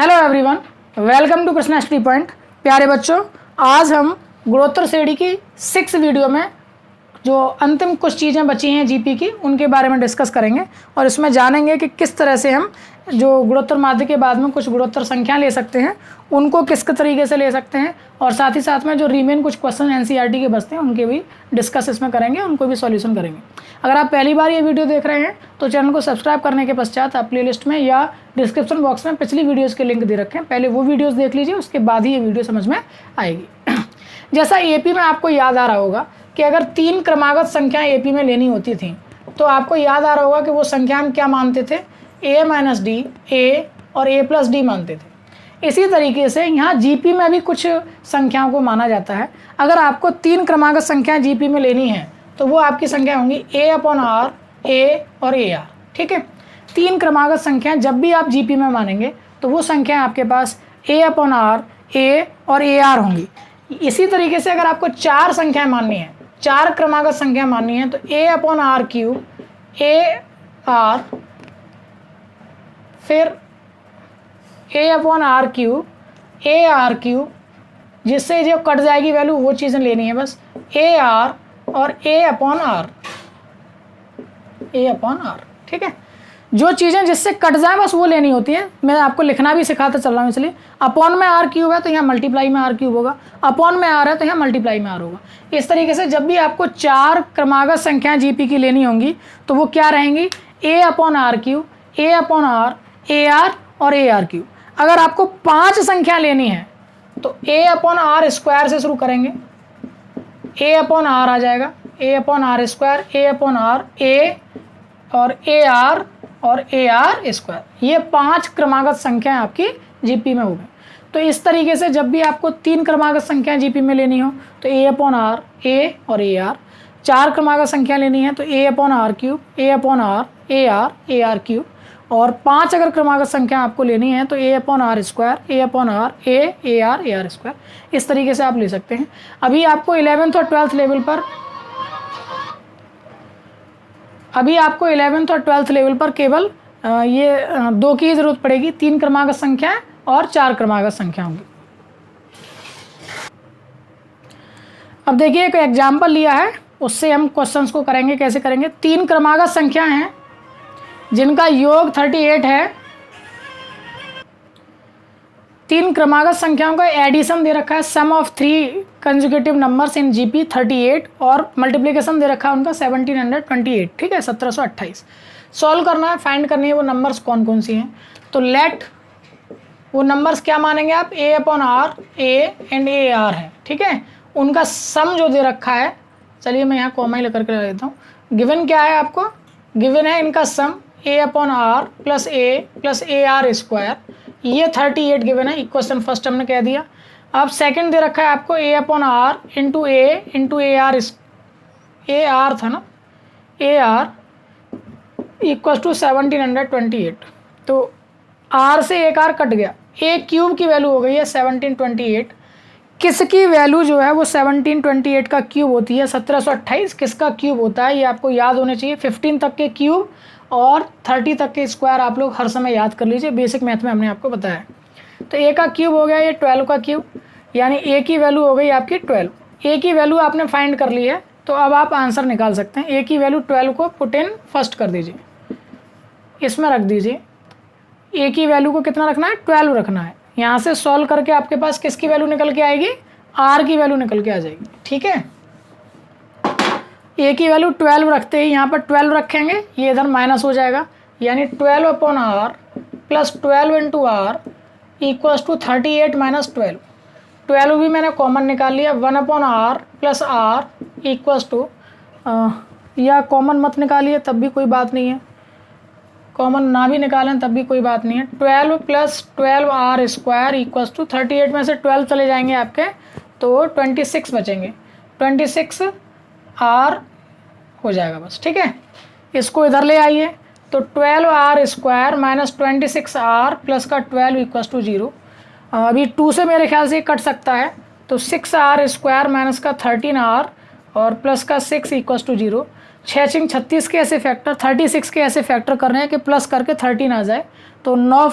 Hello everyone, welcome to Krishna study point. प्यारे बच्चों, आज हम गुणोत्तर श्रेणी की 6 वीडियो में जो अंतिम कुछ चीज़ें बची हैं जीपी की, उनके बारे में डिस्कस करेंगे और इसमें जानेंगे कि किस तरह से हम जो गुणोत्तर माध्य के बाद में कुछ गुणोत्तर संख्या ले सकते हैं, उनको किस तरीके से ले सकते हैं, और साथ ही साथ में जो रिमेन कुछ क्वेश्चन एनसीईआरटी के बचते हैं उनके भी डिस्कस इसमें करेंगे, उनको भी सॉल्यूशन करेंगे। अगर आप पहली बार ये वीडियो देख रहे हैं तो चैनल को सब्सक्राइब करने के पश्चात आप प्लेलिस्ट में या डिस्क्रिप्शन बॉक्स में पिछली वीडियोज़ के लिंक दे रखे हैं, पहले वो वीडियोज़ देख लीजिए, उसके बाद ही ये वीडियो समझ में आएगी। जैसा एपी में आपको याद आ रहा होगा कि अगर 3 क्रमागत संख्याएं एपी में लेनी होती थी तो आपको याद आ रहा होगा कि वो संख्या हम क्या मानते थे, a माइनस डी, ए और a प्लस डी मानते थे। इसी तरीके से यहाँ जीपी में भी कुछ संख्याओं को माना जाता है। अगर आपको 3 क्रमागत संख्याएं जीपी में लेनी है तो वो आपकी संख्या होंगी a/r, a और ar। ठीक है, 3 क्रमागत संख्याएं जब भी आप जीपी में मानेंगे तो वो संख्याएं आपके पास a/r, a और ar होंगी। इसी तरीके से अगर आपको 4 संख्याएं माननी है, 4 क्रमागत संख्या माननी है तो a/r3, ar, फिर a/r3, ar3, जिससे जो कट जाएगी वैल्यू वो चीज़ें लेनी है बस, ar और a/r। ठीक है, जो चीज़ें जिससे कट जाए बस वो लेनी होती है। मैं आपको लिखना भी सिखाता चल रहा हूँ, इसलिए अपॉन में r³ है तो यहाँ मल्टीप्लाई में r³ होगा, अपॉन में r है तो यहाँ मल्टीप्लाई में r होगा। इस तरीके से जब भी आपको 4 क्रमागत संख्याएं जीपी की लेनी होंगी तो वो क्या रहेंगी, a/r3, a/r, ar और ar3। अगर आपको 5 संख्या लेनी है तो a/r² से शुरू करेंगे, a/r आ जाएगा, a/r², a/r, a और ar और ar²। ये 5 क्रमागत संख्याएं आपकी जीपी में हो गई। तो इस तरीके से जब भी आपको 3 क्रमागत संख्याएं जीपी में लेनी हो तो a/r, a और ar। 4 क्रमागत संख्या लेनी है तो a/r3, a/r, ar, ar3। और 5 अगर क्रमागत संख्या आपको लेनी है तो a/r², a/r, a, ar, ar²। इस तरीके से आप ले सकते हैं। अभी आपको 11th और 12th लेवल पर केवल ये 2 की ज़रूरत पड़ेगी, 3 क्रमागत संख्या और 4 क्रमागत संख्या होंगी। अब देखिए एक एग्जाम्पल लिया है, उससे हम क्वेश्चंस को करेंगे। कैसे करेंगे, 3 क्रमागत संख्या हैं जिनका योग 38 है। 3 क्रमागत संख्याओं का एडिशन दे रखा है, sum of 3 conjugative numbers in GP 38, और मल्टीप्लिकेशन दे रखा है उनका 1728। ठीक है, 1728। सॉल्व करना है, फाइंड करनी है वो नंबर्स कौन कौन सी हैं। तो लेट वो नंबर्स क्या मानेंगे आप, a/r, a एंड ar है। ठीक है, उनका सम जो दे रखा है, चलिए मैं यहाँ कॉमा ही लेकर के देता हूँ। गिवन क्या है आपको, गिवन है इनका सम a/r plus a plus ar²। ये 38 गिवन है, इक्वेशन फर्स्ट हमने कह दिया। अब सेकंड दे रखा है आपको a/r into a into ar था ना, ar इक्वल टू 1728। तो r से एक r कट गया, a³ की वैल्यू हो गई है 1728। किसकी वैल्यू जो है वो 1728 का क्यूब होती है, 1728 किसका क्यूब होता है ये आपको याद होने चाहिए। 15 तक के क्यूब और 30 तक के स्क्वायर आप लोग हर समय याद कर लीजिए, बेसिक मैथ में हमने आपको बताया। तो a का क्यूब हो गया ये 12 का क्यूब, यानी a की वैल्यू हो गई आपकी 12। a की वैल्यू आपने फाइंड कर ली है तो अब आप आंसर निकाल सकते हैं। a की वैल्यू 12 को पुट इन फर्स्ट कर दीजिए, इसमें रख दीजिए। a की वैल्यू को कितना रखना है, 12 रखना है। यहाँ से सॉल्व करके आपके पास किसकी वैल्यू निकल के आएगी, r की वैल्यू निकल के आ जाएगी। ठीक है, a की वैल्यू 12 रखते ही यहाँ पर 12 रखेंगे, ये इधर माइनस हो जाएगा, यानी 12/r plus 12 into r equals to 38 minus 12। 12 भी मैंने कॉमन निकाल लिया, 1/r plus r equals to, या कॉमन मत निकालिए तब भी कोई बात नहीं है, कॉमन ना भी निकालें तब भी कोई बात नहीं है। 12 प्लस 12r² इक्वल्स टू 38 में से 12 चले जाएंगे आपके तो 26 बचेंगे, 26r हो जाएगा बस। ठीक है, इसको इधर ले आइए तो 12r² माइनस 26r प्लस का 12 इक्वल्स टू 0। अभी 2 से मेरे ख्याल से कट सकता है, तो 6r² माइनस का 13r और प्लस का 6 इक्वल्स टू 0। 6 6 36 के ऐसे फैक्टर, 36 के ऐसे फैक्टर कर रहे हैं कि प्लस करके 13 आ जाए। तो 9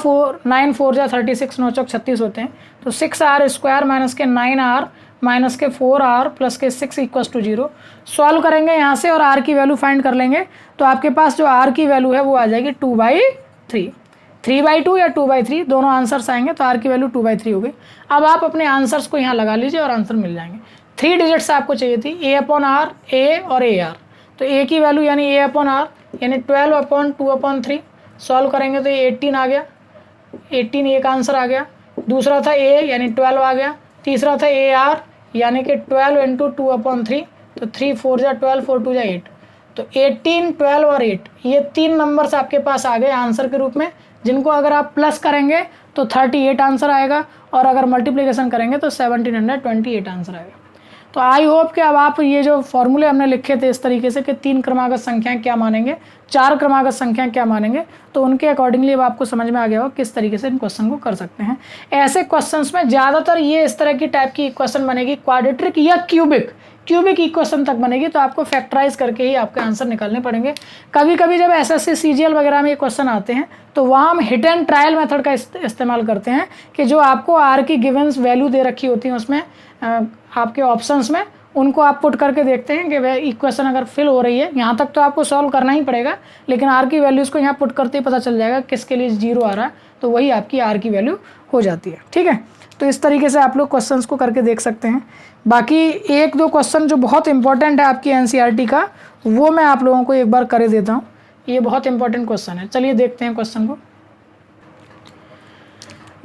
4 जा 36, 9 चौक 36 होते हैं। तो 6r² माइनस के 9r माइनस के 4r प्लस के 6 इक्वल्स टू 0। सॉल्व करेंगे यहाँ से और r की वैल्यू फाइंड कर लेंगे। तो आपके पास जो r की वैल्यू है वो आ जाएगी 2/3, 3/2 या 2/3 दोनों आंसर्स आएंगे। तो r की वैल्यू 2/3 हो गई। अब आप अपने आंसर्स को यहाँ लगा लीजिए और आंसर मिल जाएंगे। 3 डिजिट्स आपको चाहिए थी, a/r, a और ar। तो a की वैल्यू यानी a/r यानी 12/2/3। सॉल्व करेंगे तो ये 18 आ गया, 18 एक आंसर आ गया। दूसरा था a यानी 12 आ गया। तीसरा था ar यानी कि 12 × 2/3। तो 3 4 जा 12, 4 2 जा 8। तो 18, 12 और 8 ये 3 नंबर्स आपके पास आ गए आंसर के रूप में, जिनको अगर आप प्लस करेंगे तो 38 आंसर आएगा और अगर मल्टीप्लिकेशन करेंगे तो 1728 आंसर आएगा। तो आई होप कि अब आप ये जो फॉर्मूले हमने लिखे थे इस तरीके से कि 3 क्रमागत संख्याएं क्या मानेंगे, 4 क्रमागत संख्याएं क्या मानेंगे, तो उनके अकॉर्डिंगली अब आपको समझ में आ गया हो किस तरीके से इन क्वेश्चन को कर सकते हैं। ऐसे क्वेश्चंस में ज़्यादातर ये इस तरह की टाइप की इक्वेशन बनेगी, क्वाड्रेटिक या क्यूबिक इक्वेशन तक बनेगी। तो आपको फैक्टराइज करके ही आपके आंसर निकालने पड़ेंगे। कभी कभी जब SSC CGL वगैरह में ये क्वेश्चन आते हैं तो वहाँ हम हिट एंड ट्रायल मेथड का इस्तेमाल करते हैं कि जो आपको r की गिवन्स वैल्यू दे रखी होती है उसमें आपके ऑप्शंस में, उनको आप पुट करके देखते हैं कि वह इक्वेशन अगर फिल हो रही है। यहाँ तक तो आपको सॉल्व करना ही पड़ेगा, लेकिन r की वैल्यूज़ को यहाँ पुट करते ही पता चल जाएगा किसके लिए 0 आ रहा है, तो वही आपकी r की वैल्यू हो जाती है। ठीक है, तो इस तरीके से आप लोग क्वेश्चंस को करके देख सकते हैं। बाकी 1-2 क्वेश्चन जो बहुत इंपॉर्टेंट है आपकी NCERT का, वो मैं आप लोगों को एक बार कर देता हूँ। ये बहुत इंपॉर्टेंट क्वेश्चन है, चलिए देखते हैं क्वेश्चन को।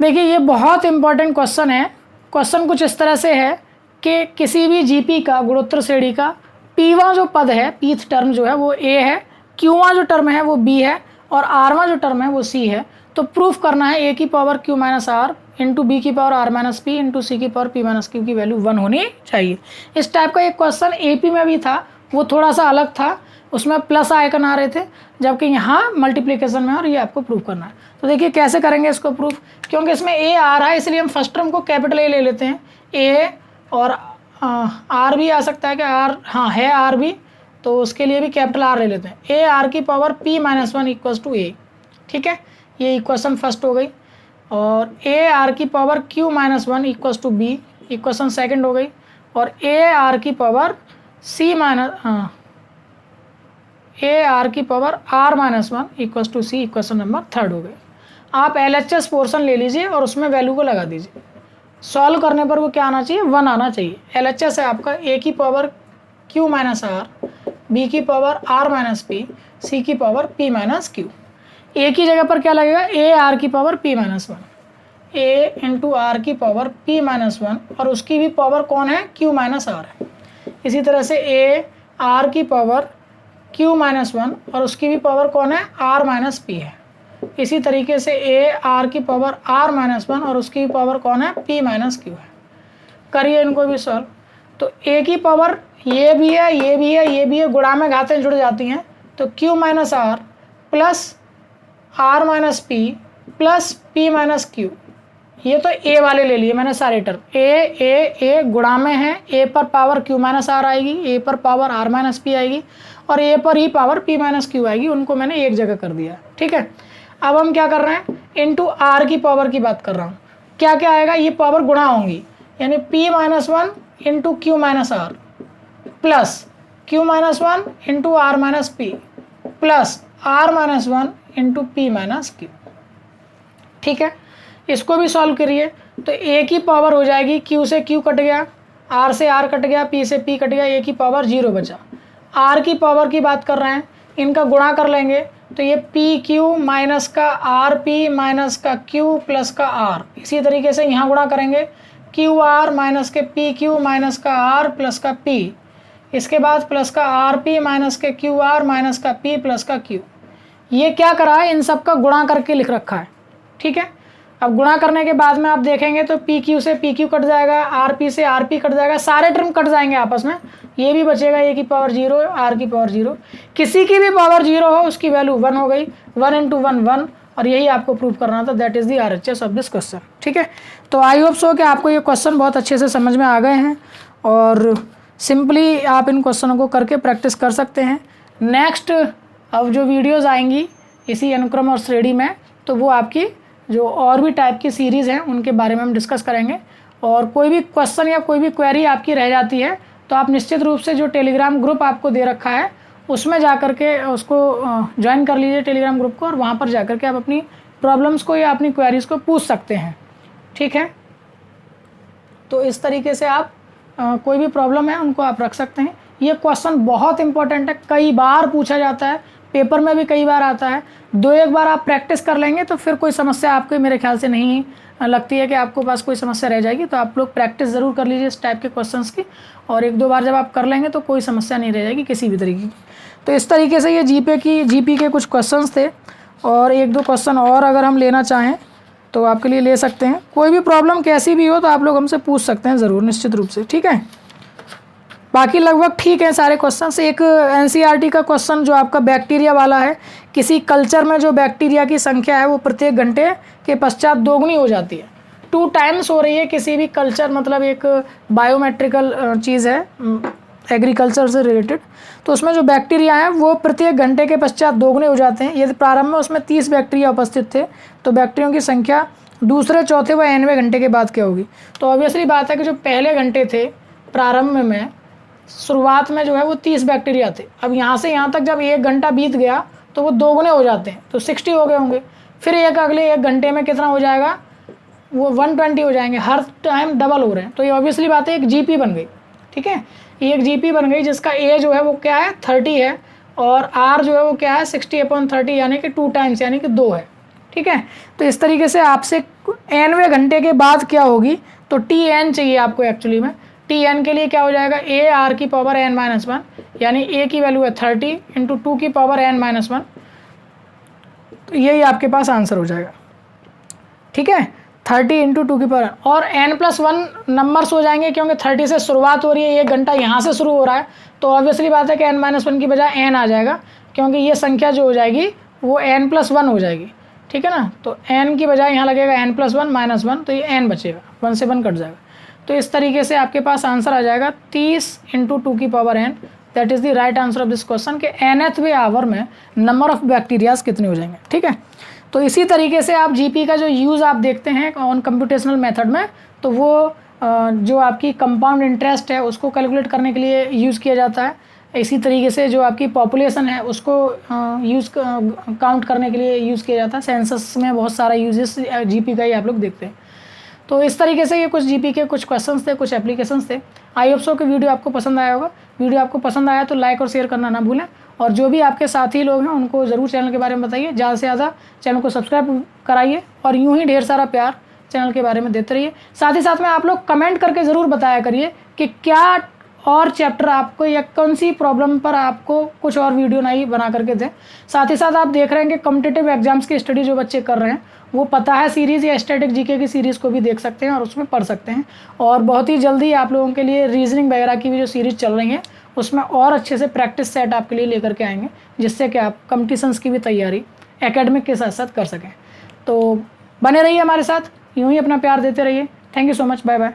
देखिए ये बहुत इंपॉर्टेंट क्वेश्चन है। क्वेश्चन कुछ इस तरह से है कि किसी भी GP का गुणोत्तर श्रेणी का पीवां जो पद है, पीथ टर्म जो है वो A है, क्यूवां जो टर्म है वो B है और आरवां जो टर्म है वो C है। तो प्रूफ करना है A की power Q minus R into B की power R minus P into C की पावर P माइनस Q की वैल्यू 1 होनी चाहिए। इस टाइप का एक क्वेश्चन AP में भी था, वो थोड़ा सा अलग था, उसमें प्लस आइकन आ रहे थे, जबकि यहाँ मल्टीप्लिकेशन में और ये आपको प्रूफ करना है। तो देखिए कैसे करेंगे इसको प्रूफ, क्योंकि इसमें A आ रहा है इसलिए हम फर्स्ट टर्म को कैपिटल A ले लेते हैं, A और R भी आ सकता है कि R, हाँ है R भी, तो उसके लिए भी कैपिटल R ले लेते हैं। A R की power P minus 1 equals to A। ठीक है, ये इक्वेशन फर्स्ट हो गई। और A R की power Q minus 1 equals to B, equation second हो गई। और A R की power C minus A R की power R minus 1 equals to C, equation number third हो गई। आप LHS पोर्शन ले लीजिए और उसमें वैल्यू को लगा दीजिए। सॉल्व करने पर वो क्या आना चाहिए, 1 आना चाहिए। LHS है आपका A की power Q minus R, B की power R minus P, C की power P minus Q। A की जगह पर क्या लगेगा, A R की power P minus 1, A into R की पावर P माइनस 1 और उसकी भी पावर कौन है, Q माइनस R है। इसी तरह से A R की पावर Q माइनस 1 और उसकी भी पावर कौन है, R माइनस P है। इसी तरीके से A R की पावर R माइनस 1 और उसकी पावर कौन है, P माइनस Q है। करिए इनको भी सॉल्व। तो A की पावर ये भी है, ये भी है, ये भी है, गुणा में घातें जुड़ जाती हैं। तो Q minus R plus R minus P plus P minus Q, ये तो A वाले ले लिए मैंने सारे टर्म। A गुणा में है, A पर पावर Q माइनस R आएगी, A पर पावर R माइनस P आएगी और A पर ही पावर P माइनस Q आएगी। उनको मैंने एक जगह कर दिया। ठीक है, अब हम क्या कर रहे हैं, इंटू R की पावर की बात कर रहा हूँ। क्या क्या आएगा, ये पावर गुणा होंगी, यानी P minus 1 into Q minus R plus Q minus 1 into R minus P plus R minus 1 into P minus Q। ठीक है, इसको भी सॉल्व करिए। तो A की पावर हो जाएगी, Q से Q कट गया, R से R कट गया, P से P कट गया, A की पावर 0 बचा। R की पावर की बात कर रहे हैं, इनका गुणा कर लेंगे तो ये PQ माइनस का RP माइनस का Q प्लस का R। इसी तरीके से यहाँ गुणा करेंगे, QR माइनस के PQ माइनस का R प्लस का P, इसके बाद प्लस का RP माइनस के QR माइनस का P प्लस का Q। ये क्या करा है, इन सब का गुणा करके लिख रखा है। ठीक है, अब गुणा करने के बाद में आप देखेंगे तो PQ से PQ कट जाएगा, RP से RP कट जाएगा, सारे टर्म कट जाएंगे आपस में। ये भी बचेगा A की पावर 0, R की पावर 0, किसी की भी पावर 0 हो उसकी वैल्यू 1 हो गई। 1 इंटू 1 1, और यही आपको प्रूव करना था। That is the RHS of this question. ठीक है, तो आई होप सो कि आपको ये क्वेश्चन बहुत अच्छे से समझ में आ गए हैं और सिंपली आप इन क्वेश्चनों को करके प्रैक्टिस कर सकते हैं। नेक्स्ट अब जो वीडियोज़ आएंगी इसी अनुक्रम और श्रेणी में, तो वो आपकी जो और भी टाइप की सीरीज़ हैं उनके बारे में हम डिस्कस करेंगे। और कोई भी क्वेश्चन या कोई भी क्वेरी आपकी रह जाती है तो आप निश्चित रूप से जो टेलीग्राम ग्रुप आपको दे रखा है उसमें जा कर के उसको ज्वाइन कर लीजिए टेलीग्राम ग्रुप को, और वहाँ पर जा कर के आप अपनी प्रॉब्लम्स को या अपनी क्वेरीज़ को पूछ सकते हैं। ठीक है, तो इस तरीके से आप कोई भी प्रॉब्लम है उनको आप रख सकते हैं। ये क्वेश्चन बहुत इंपॉर्टेंट है, कई बार पूछा जाता है, पेपर में भी कई बार आता है। 2-1 बार आप प्रैक्टिस कर लेंगे तो फिर कोई समस्या आपको मेरे ख्याल से नहीं लगती है कि आपको पास कोई समस्या रह जाएगी। तो आप लोग प्रैक्टिस ज़रूर कर लीजिए इस टाइप के क्वेश्चंस की, और 1-2 बार जब आप कर लेंगे तो कोई समस्या नहीं रह जाएगी किसी भी तरीके की। तो इस तरीके से ये जीपी के कुछ क्वेश्चंस थे, और 1-2 क्वेश्चन और अगर हम लेना चाहें तो आपके लिए ले सकते हैं। कोई भी प्रॉब्लम कैसी भी हो तो आप लोग हमसे पूछ सकते हैं ज़रूर, निश्चित रूप से। ठीक है, बाकी लगभग ठीक है सारे क्वेश्चन। एक एनसीईआरटी का क्वेश्चन जो आपका बैक्टीरिया वाला है, किसी कल्चर में जो बैक्टीरिया की संख्या है वो प्रत्येक घंटे के पश्चात दोगुनी हो जाती है, 2 टाइम्स हो रही है किसी भी कल्चर, मतलब एक बायोमेट्रिकल चीज़ है एग्रीकल्चर से रिलेटेड। तो उसमें जो बैक्टीरिया हैं वो प्रत्येक घंटे के पश्चात दोगुने हो जाते हैं। यदि प्रारंभ में उसमें 30 बैक्टीरिया उपस्थित थे तो बैक्टीरियों की संख्या दूसरे, चौथे व 90वें घंटे के बाद क्या होगी। तो ऑब्वियसली बात है कि जो पहले घंटे थे प्रारंभ में, शुरुआत में जो है वो 30 बैक्टीरिया थे। अब यहाँ से यहाँ तक जब 1 घंटा बीत गया तो वो दोगुने हो जाते हैं, तो 60 हो गए होंगे। फिर अगले 1 घंटे में कितना हो जाएगा, वो 120 हो जाएंगे। हर टाइम डबल हो रहे हैं, तो ये ऑब्वियसली बात है एक जीपी बन गई। ठीक है, एक जीपी बन गई जिसका ए जो है वो क्या है 30 है, और आर जो है वो क्या है 60/30 यानी कि 2 टाइम्स यानी कि 2 है। ठीक है, तो इस तरीके से आपसे nवें घंटे के बाद क्या होगी, तो TN चाहिए आपको एक्चुअली में। TN के लिए क्या हो जाएगा, ए आर की पावर n-1, यानी ए की वैल्यू है 30 × 2 की पावर n-1, तो यही आपके पास आंसर हो जाएगा। ठीक है, 30 × 2 की पावर, और n+1 नंबर्स हो जाएंगे क्योंकि 30 से शुरुआत हो रही है, 1 घंटा यहाँ से शुरू हो रहा है, तो ऑब्वियसली बात है कि n-1 की बजाय n आ जाएगा, क्योंकि ये संख्या जो हो जाएगी वो n+1 हो जाएगी। ठीक है ना, तो n की बजाय यहाँ लगेगा n+1 -1, तो ये n बचेगा, 1 से 1 कट जाएगा। तो इस तरीके से आपके पास आंसर आ जाएगा 30 × 2 की power n। That is the right answer of this question के nth आवर में नंबर ऑफ बैक्टीरियाज कितने हो जाएंगे। ठीक है, तो इसी तरीके से आप जीपी का जो यूज़ आप देखते हैं ऑन कंप्यूटेशनल मेथड में, तो वो जो आपकी कंपाउंड इंटरेस्ट है उसको कैलकुलेट करने के लिए यूज़ किया जाता है। इसी तरीके से जो आपकी पॉपुलेशन है उसको काउंट करने के लिए यूज़ किया जाता है। सेंसस में बहुत सारा यूजेस जीपी का ही आप लोग देखते हैं। तो इस तरीके से ये कुछ जीपी के कुछ क्वेश्चंस थे, कुछ एप्लीकेशंस थे। आई होप सो कि वीडियो आपको पसंद आया होगा। वीडियो आपको पसंद आया तो लाइक और शेयर करना ना भूलें, और जो भी आपके साथी लोग हैं उनको ज़रूर चैनल के बारे में बताइए, ज़्यादा से ज़्यादा चैनल को सब्सक्राइब कराइए, और यूँ ही ढेर सारा प्यार चैनल के बारे में देते रहिए। साथ ही साथ में आप लोग कमेंट करके ज़रूर बताया करिए कि क्या और चैप्टर आपको या कौन सी प्रॉब्लम पर आपको कुछ और वीडियो नहीं बना करके दें। साथ ही साथ आप देख रहे हैं कि कॉम्पिटिटिव एग्जाम्स की स्टडी जो बच्चे कर रहे हैं वो पता है सीरीज़ या स्टैटिक जीके की सीरीज़ को भी देख सकते हैं और उसमें पढ़ सकते हैं। और बहुत ही जल्दी आप लोगों के लिए रीजनिंग वगैरह की भी जो सीरीज़ चल रही है उसमें और अच्छे से प्रैक्टिस सेट आपके लिए लेकर के आएंगे, जिससे कि आप कॉम्पिटिशन्स की भी तैयारी एकेडमिक के साथ साथ कर सकें। तो बने रहिए हमारे साथ, यूँ ही अपना प्यार देते रहिए। Thank you so much, bye bye.